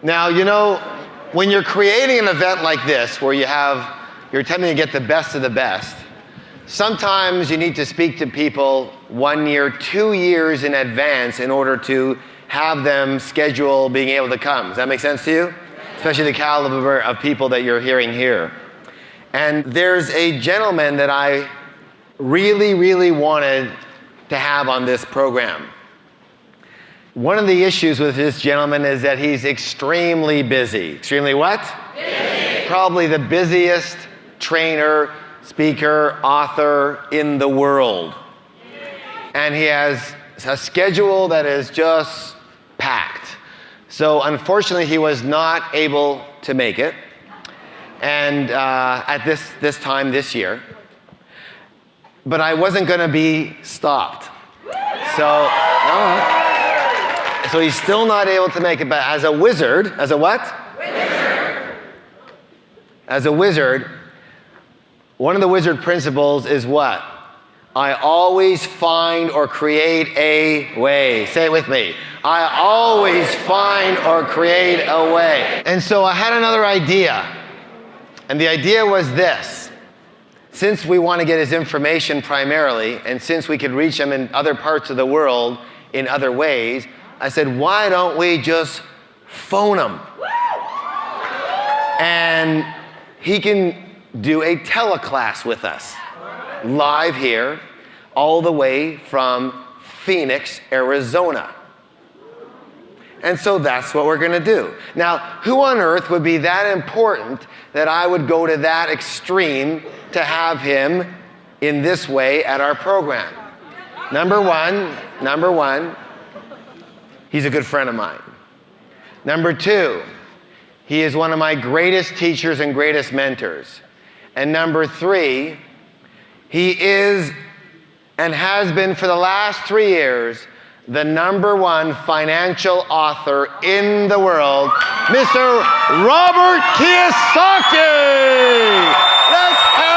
Now, when you're creating an event like this, where you're attempting to get the best of the best, sometimes you need to speak to people 1 year, 2 years in advance in order to have them schedule being able to come. Does that make sense to you? Especially the caliber of people that you're hearing here. And there's a gentleman that I really, really wanted to have on this program. One of the issues with this gentleman is that he's extremely busy. Extremely what? Busy. Probably the busiest trainer, speaker, author in the world. And he has a schedule that is just packed. So unfortunately, he was not able to make it. And at this time this year. But I wasn't going to be stopped. So he's still not able to make it, but as a wizard, as a what? Wizard. As a wizard, one of the wizard principles is what? I always find or create a way. Say it with me. I always find or create a way. And so I had another idea. And the idea was this. Since we want to get his information primarily, and since we could reach him in other parts of the world in other ways, I said, why don't we just phone him? And he can do a teleclass with us, live here, all the way from Phoenix, Arizona. And so that's what we're going to do. Now, who on earth would be that important that I would go to that extreme to have him in this way at our program? Number one, he's a good friend of mine. Number two, he is one of my greatest teachers and greatest mentors. And number three, he is and has been for the last 3 years the #1 financial author in the world, Mr. Robert Kiyosaki. Let's hear it!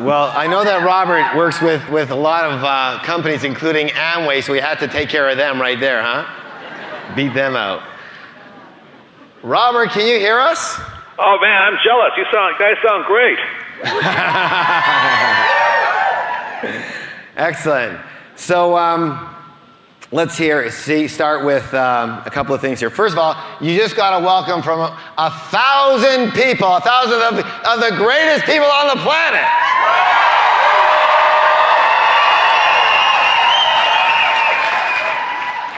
Well, I know that Robert works with a lot of companies, including Amway, so we had to take care of them right there, huh? Beat them out. Robert, can you hear us? Oh man, I'm jealous. You guys sound great. Excellent. So let's start with a couple of things here. First of all, you just got a welcome from 1,000 people, 1,000 of the greatest people on the planet.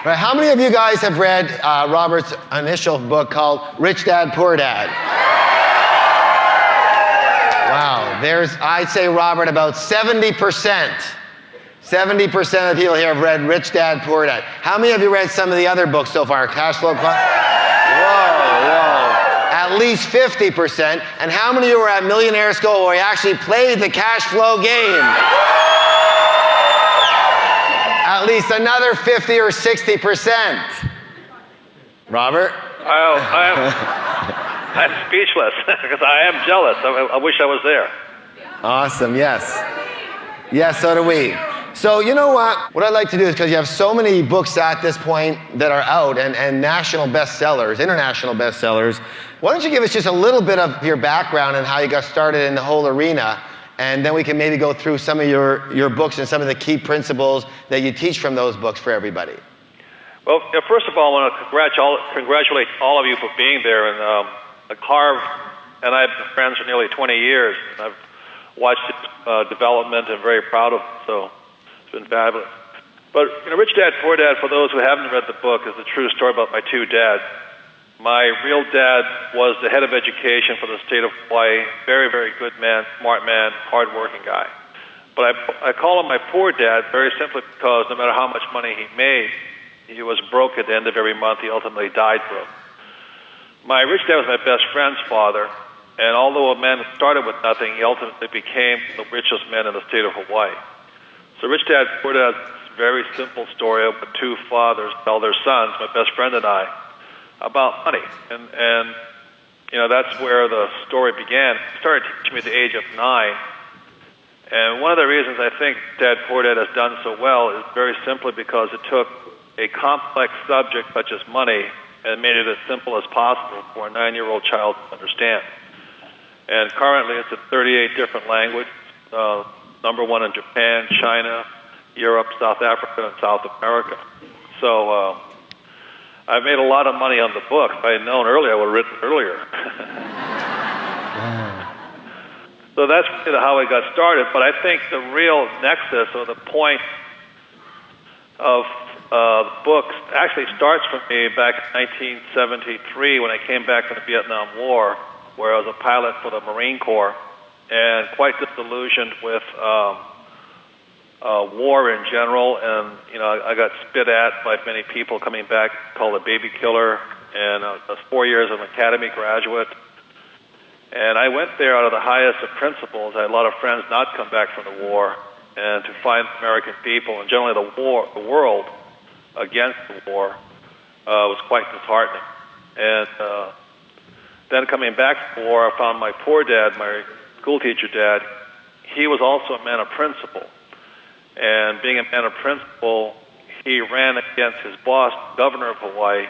Right, how many of you guys have read Robert's initial book called Rich Dad, Poor Dad? Wow, I'd say, Robert, about 70%. 70% of people here have read Rich Dad, Poor Dad. How many of you read some of the other books so far? Cash Flow Club? Whoa. At least 50%. And how many of you were at Millionaire School where you actually played the cash flow game? At least another 50 or 60%. Robert? I'm speechless because I am jealous. I wish I was there. Awesome, yes. Yes, so do we. So you know what? What I'd like to do is, because you have so many books at this point that are out and national bestsellers, international bestsellers, why don't you give us just a little bit of your background and how you got started in the whole arena, and then we can maybe go through some of your books and some of the key principles that you teach from those books for everybody. Well, first of all, I want to congratulate all of you for being there. And Harv and I have been friends for nearly 20 years. And I've watched its development and very proud of it. So it's been fabulous. But Rich Dad, Poor Dad, for those who haven't read the book, is a true story about my two dads. My real dad was the head of education for the state of Hawaii. Very, very good man, smart man, hard-working guy. But I call him my poor dad very simply because no matter how much money he made, he was broke at the end of every month. He ultimately died broke. My rich dad was my best friend's father, and although a man started with nothing, he ultimately became the richest man in the state of Hawaii. So Rich Dad, Poor Dad is a very simple story of two fathers tell their sons, my best friend and I, about money. And that's where the story began. It started teaching me at the age of 9. And one of the reasons I think Dad Poor Dad has done so well is very simply because it took a complex subject such as money and made it as simple as possible for a 9-year-old child to understand. And currently it's in 38 different languages, number 1 in Japan, China, Europe, South Africa, and South America. So I've made a lot of money on the book. If I had known earlier, I would have written it earlier. So that's really how it got started. But I think the real nexus or the point of the book actually starts for me back in 1973 when I came back from the Vietnam War, where I was a pilot for the Marine Corps, and quite disillusioned with war in general. And I got spit at by many people coming back, called a baby killer, and I was 4 years as an academy graduate. And I went there out of the highest of principles. I had a lot of friends not come back from the war, and to find the American people and generally the world against the war was quite disheartening. And then coming back from the war, I found my poor dad, my school teacher dad. He was also a man of principle. And being a man of principle, he ran against his boss, governor of Hawaii,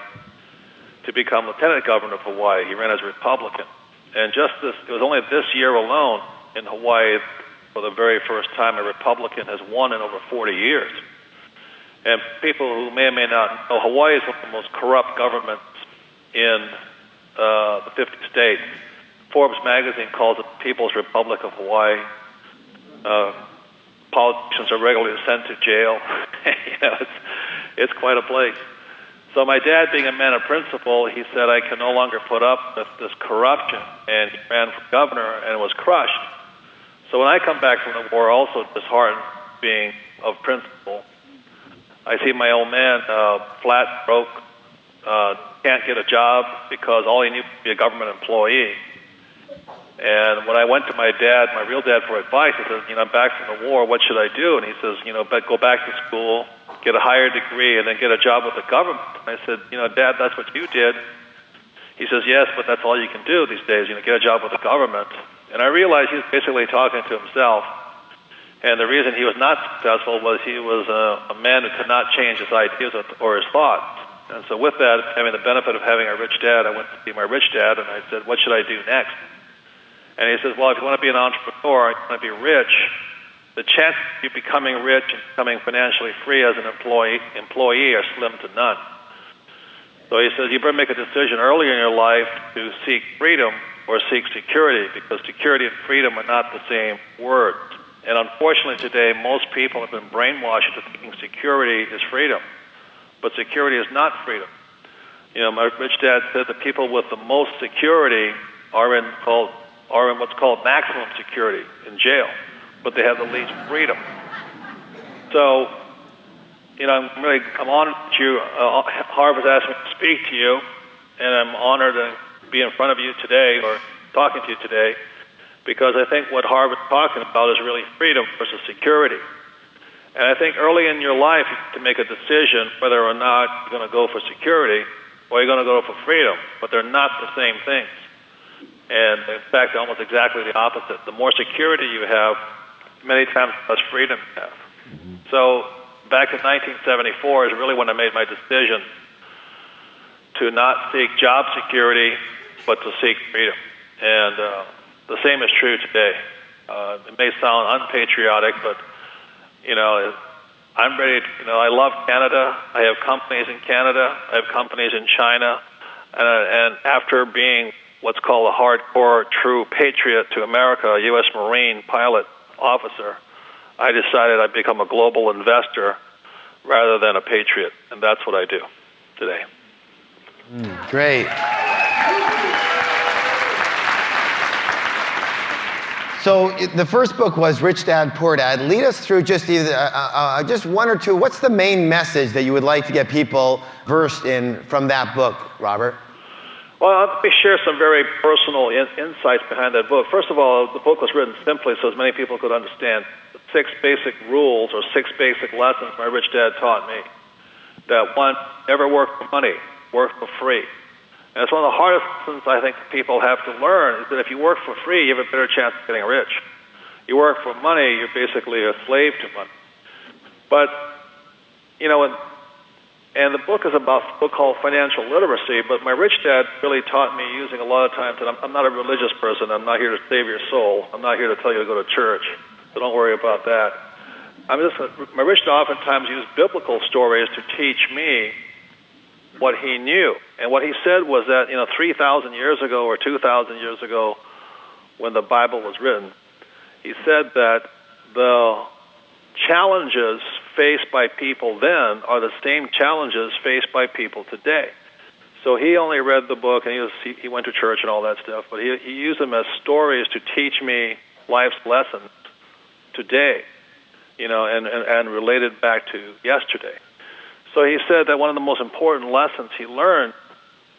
to become lieutenant governor of Hawaii. He ran as a Republican. And it was only this year alone in Hawaii, for the very first time, a Republican has won in over 40 years. And people who may or may not know, Hawaii is one of the most corrupt governments in the 50 states. Forbes magazine calls it the People's Republic of Hawaii. Politicians are regularly sent to jail. It's quite a place. So my dad, being a man of principle, he said, I can no longer put up with this corruption. And he ran for governor and was crushed. So when I come back from the war, also disheartened, being of principle, I see my old man flat, broke, can't get a job because all he knew was to be a government employee. And when I went to my dad, my real dad, for advice, I said, I'm back from the war, what should I do? And he says, go back to school, get a higher degree, and then get a job with the government. And I said, Dad, that's what you did. He says, yes, but that's all you can do these days, get a job with the government. And I realized he was basically talking to himself. And the reason he was not successful was he was a man who could not change his ideas or his thoughts. And so with that, having the benefit of having a rich dad, I went to see my rich dad, and I said, what should I do next? And he says, well, if you want to be an entrepreneur, you want to be rich, the chances of you becoming rich and becoming financially free as an employee are slim to none. So he says, you better make a decision early in your life to seek freedom or seek security, because security and freedom are not the same words. And unfortunately today, most people have been brainwashed into thinking security is freedom. But security is not freedom. My rich dad said the people with the most security are in what's called maximum security, in jail, but they have the least freedom. So, I'm honored that you, Harvard's asked me to speak to you, and I'm honored to be in front of you today, or talking to you today, because I think what Harvard's talking about is really freedom versus security. And I think early in your life, you have to make a decision whether or not you're going to go for security or you're going to go for freedom, but they're not the same things. And in fact, they're almost exactly the opposite. The more security you have, many times the less freedom you have. Mm-hmm. So back in 1974 is really when I made my decision to not seek job security, but to seek freedom. And the same is true today. It may sound unpatriotic, but I'm ready to, I love Canada. I have companies in Canada. I have companies in China. And after being what's called a hardcore true patriot to America, a U.S. Marine pilot officer, I decided I'd become a global investor rather than a patriot. And that's what I do today. Great. So the first book was Rich Dad, Poor Dad. Lead us through just just one or two. What's the main message that you would like to get people versed in from that book, Robert? Well, let me share some very personal insights behind that book. First of all, the book was written simply so as many people could understand the 6 basic rules or 6 basic lessons my rich dad taught me. That one, never work for money, work for free. And it's one of the hardest lessons I think people have to learn, is that if you work for free, you have a better chance of getting rich. You work for money, you're basically a slave to money. But, and the book is a book called Financial Literacy, but my rich dad really taught me using a lot of times that I'm not a religious person. I'm not here to save your soul. I'm not here to tell you to go to church. So don't worry about that. My rich dad oftentimes used biblical stories to teach me what he knew. And what he said was that, 3,000 years ago or 2,000 years ago, when the Bible was written, he said that the challenges faced by people then are the same challenges faced by people today. So he only read the book, and he went to church and all that stuff, but he used them as stories to teach me life's lessons today, and related back to yesterday. So he said that one of the most important lessons he learned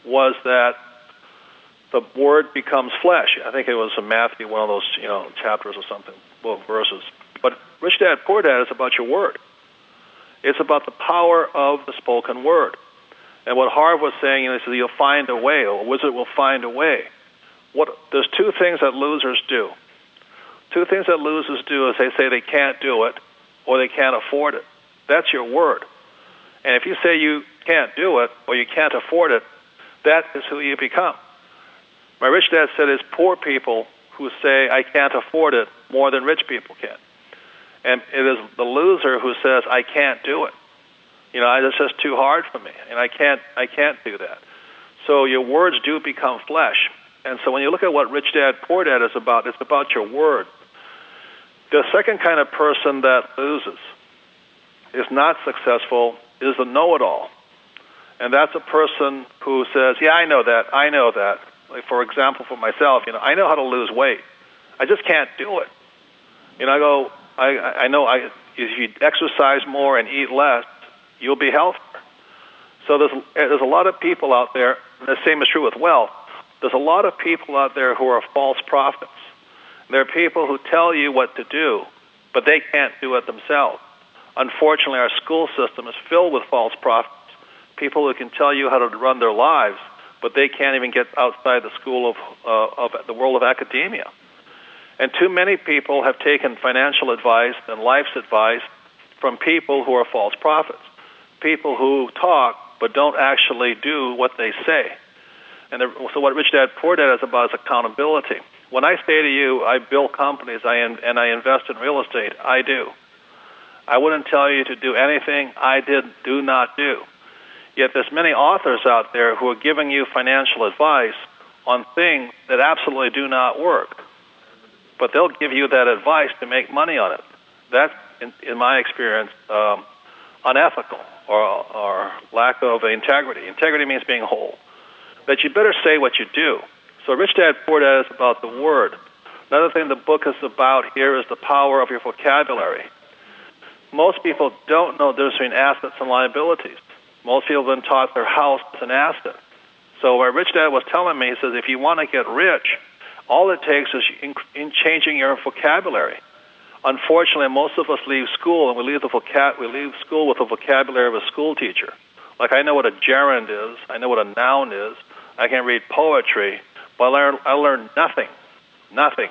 was that the Word becomes flesh. I think it was in Matthew, one of those chapters or something, book verses. But Rich Dad, Poor Dad is about your word. It's about the power of the spoken word. And what Harv was saying is that you'll find a way, or a wizard will find a way. There's two things that losers do. Two things that losers do is they say they can't do it or they can't afford it. That's your word. And if you say you can't do it or you can't afford it, that is who you become. My rich dad said it's poor people who say, I can't afford it more than rich people can. And it is the loser who says, I can't do it. It's just too hard for me, and I can't do that. So your words do become flesh. And so when you look at what Rich Dad, Poor Dad is about, it's about your word. The second kind of person that loses, is not successful, is the know-it-all. And that's a person who says, yeah, I know that. Like, for example, for myself, I know how to lose weight. I just can't do it. I know if you exercise more and eat less, you'll be healthier. So there's a lot of people out there, and the same is true with wealth. There's a lot of people out there who are false prophets. There are people who tell you what to do, but they can't do it themselves. Unfortunately, our school system is filled with false prophets, people who can tell you how to run their lives, but they can't even get outside the school of the world of academia. And too many people have taken financial advice and life's advice from people who are false prophets, people who talk but don't actually do what they say. And so what Rich Dad, Poor Dad is about is accountability. When I say to you, I build companies and I invest in real estate, I do. I wouldn't tell you to do anything I do not do. Yet there's many authors out there who are giving you financial advice on things that absolutely do not work. But they'll give you that advice to make money on it. That's, in my experience, unethical or lack of integrity. Integrity means being whole. That you better say what you do. So Rich Dad, Poor Dad is about the word. Another thing the book is about here is the power of your vocabulary. Most people don't know the difference between assets and liabilities. Most people have been taught their house is an asset. So what Rich Dad was telling me, he says, if you want to get rich, all it takes is in changing your vocabulary. Unfortunately, most of us leave school and we leave school with the vocabulary of a school teacher. Like, I know what a gerund is, I know what a noun is, I can read poetry, but I learned nothing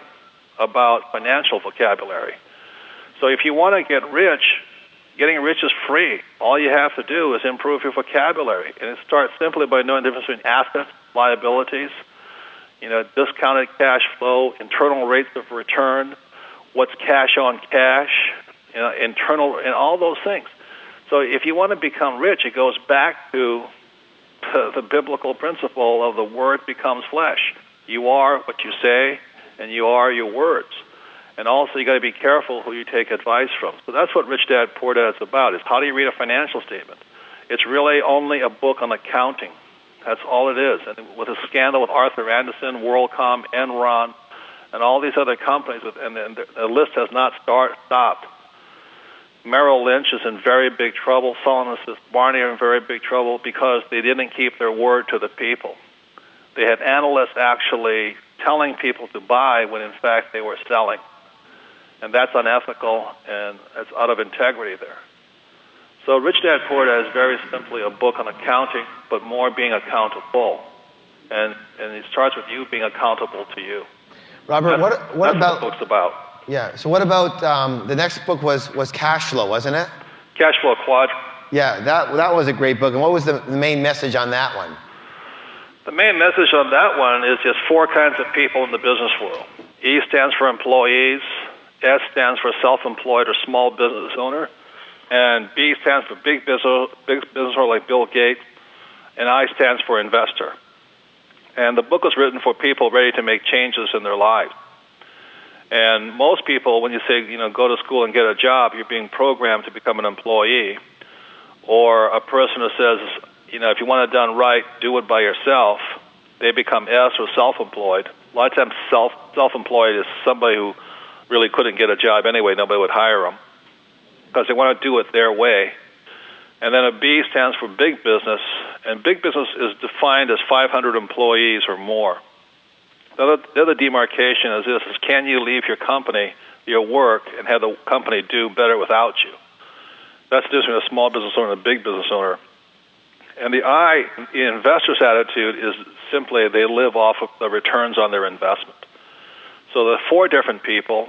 about financial vocabulary. So if you want to get rich, getting rich is free. All you have to do is improve your vocabulary. And it starts simply by knowing the difference between assets, liabilities, discounted cash flow, internal rates of return, what's cash on cash, internal, and all those things. So if you want to become rich, it goes back to the biblical principle of the word becomes flesh. You are what you say, and you are your words. And also, you got to be careful who you take advice from. So that's what Rich Dad, Poor Dad is about, is how do you read a financial statement? It's really only a book on accounting. That's all it is. And with a scandal with Arthur Andersen, WorldCom, Enron, and all these other companies, and the list has not stopped. Merrill Lynch is in very big trouble. Solomon Barney are in very big trouble because they didn't keep their word to the people. They had analysts actually telling people to buy when, in fact, they were selling. And that's unethical, and it's out of integrity there. So Rich Dad, Poor Dad is very simply a book on accounting, but more being accountable. and it starts with you being accountable to you. Robert, what that's about... what the book's about. Yeah, so what about, the next book was Cash Flow, wasn't it? Cash Flow Quadrant. Yeah, that was a great book. And what was the main message on that one? The main message on that one is just 4 kinds of people in the business world. E stands for employees, S stands for self-employed or small business owner, and B stands for big business owner like Bill Gates, and I stands for investor. And the book was written for people ready to make changes in their lives. And most people, when you say, go to school and get a job, you're being programmed to become an employee. Or a person who says, if you want it done right, do it by yourself, they become S or self-employed. A lot of times self-employed is somebody who really couldn't get a job anyway. Nobody would hire them because they want to do it their way. And then a B stands for big business, and big business is defined as 500 employees or more. The other demarcation is this, is can you leave your company, your work, and have the company do better without you? That's the difference between a small business owner and a big business owner. And the I, the investor's attitude, is simply they live off of the returns on their investment. So there are 4 different people,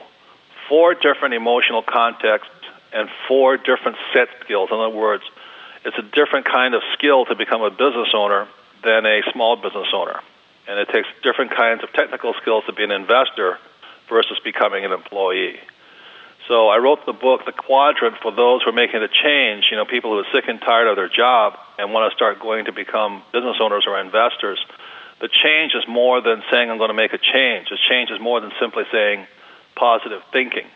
4 different emotional contexts, and 4 different set skills. In other words, it's a different kind of skill to become a business owner than a small business owner. And it takes different kinds of technical skills to be an investor versus becoming an employee. So I wrote the book, The Quadrant, for those who are making a change, people who are sick and tired of their job and want to start going to become business owners or investors. The change is more than saying I'm going to make a change. The change is more than simply saying positive thinking.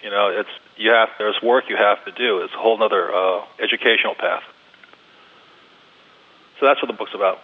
There's work you have to do. It's a whole other educational path. So that's what the book's about.